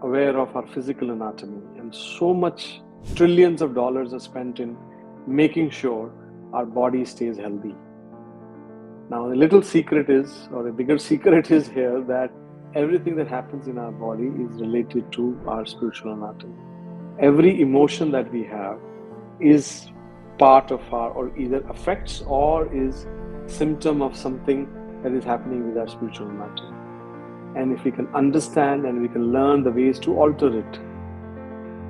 aware of our physical anatomy, and so much trillions of dollars are spent in making sure our body stays healthy. Now, the little secret is, or a bigger secret is here, that everything that happens in our body is related to our spiritual anatomy. Every emotion that we have is part of our, or either affects or is symptom of something that is happening with our spiritual anatomy. And if we can understand and we can learn the ways to alter it,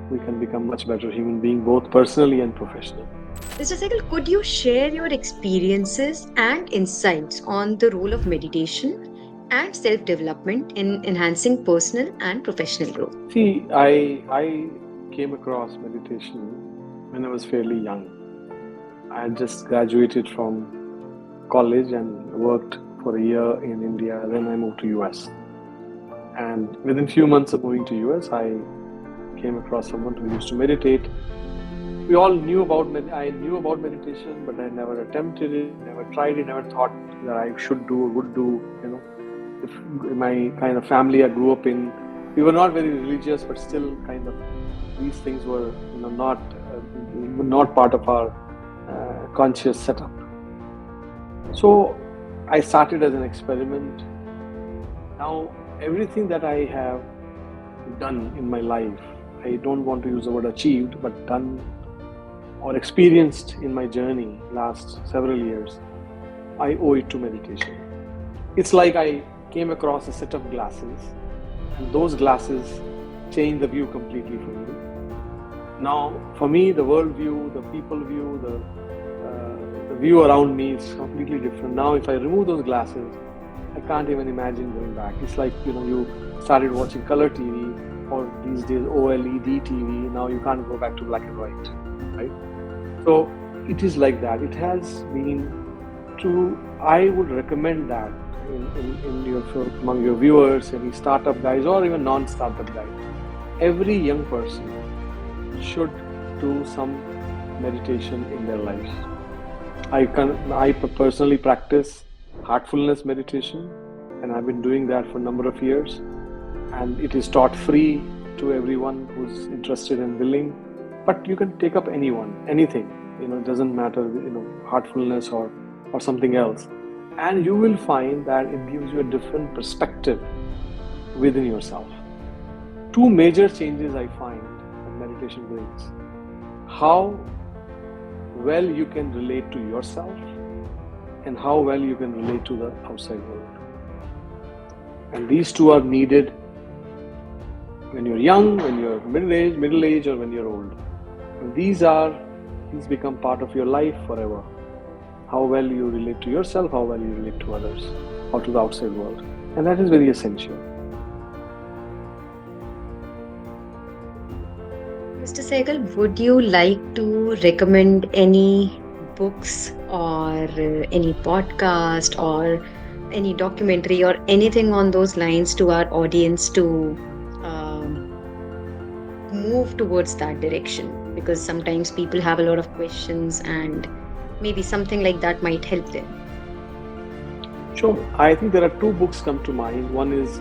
we can become much better human being, both personally and professionally. Mr. Sehgal, could you share your experiences and insights on the role of meditation and self development in enhancing personal and professional growth? See, I came across meditation when I was fairly young. I had just graduated from college and worked for a year in India. Then I moved to US. And within few months of moving to US, I came across someone who used to meditate. We all knew about I knew about meditation, but I never attempted it, never tried it, never thought that I should do or would do. If my kind of family I grew up in, we were not very religious, but still kind of these things were not part of our conscious setup. So I started as an experiment. Now everything that I have done in my life, I don't want to use the word achieved, but done or experienced in my journey last several years, I owe it to meditation. It's like I came across a set of glasses, and those glasses changed the view completely for me. Now, for me, the world view, the people view, the view around me is completely different. Now, if I remove those glasses, I can't even imagine going back. It's like, you started watching color TV, or these days OLED TV. Now you can't go back to black and white, right? So it is like that. It has been true. I would recommend that among your viewers, any startup guys or even non-startup guys. Every young person should do some meditation in their lives. I personally practice heartfulness meditation, and I've been doing that for a number of years. And it is taught free to everyone who's interested and willing. But you can take up anything. It doesn't matter. Heartfulness or something else, and you will find that it gives you a different perspective within yourself. Two major changes I find that meditation brings: how well you can relate to yourself, and how well you can relate to the outside world. And these two are needed when you're young, when you're middle age, or when you're old. And these become part of your life forever. How well you relate to yourself, how well you relate to others, or to the outside world. And that is very essential. Mr. Sehgal, would you like to recommend any books or any podcast or any documentary or anything on those lines to our audience to move towards that direction? Because sometimes people have a lot of questions, and maybe something like that might help them. Sure. I think there are two books come to mind. One is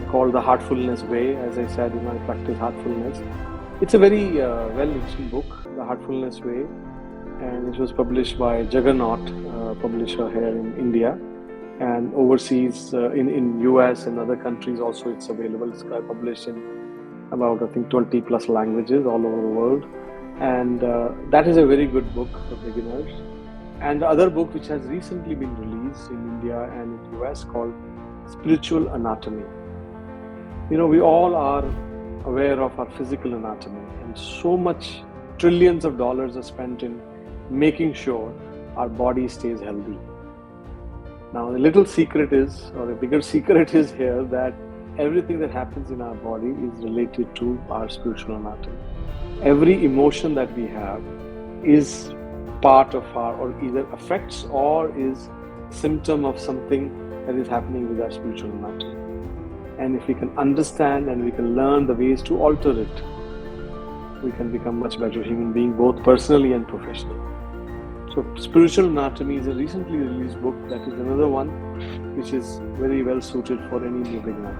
called The Heartfulness Way. As I said, I practice heartfulness. It's a very well-written book, The Heartfulness Way, and it was published by Juggernaut, publisher here in India, and overseas in US and other countries also it's available. It's published in about, I think, 20 plus languages all over the world. And that is a very good book for beginners. And the other book which has recently been released in India and in US called Spiritual Anatomy. We all are aware of our physical anatomy, and so much trillions of dollars are spent in making sure our body stays healthy. Now, the little secret is, or a bigger secret is here, that everything that happens in our body is related to our spiritual anatomy. Every emotion that we have is part of our, or either affects or is symptom of something that is happening with our spiritual anatomy. And if we can understand and we can learn the ways to alter it, we can become much better human being, both personally and professionally. So Spiritual Anatomy is a recently released book. That is another one which is very well suited for any new beginner.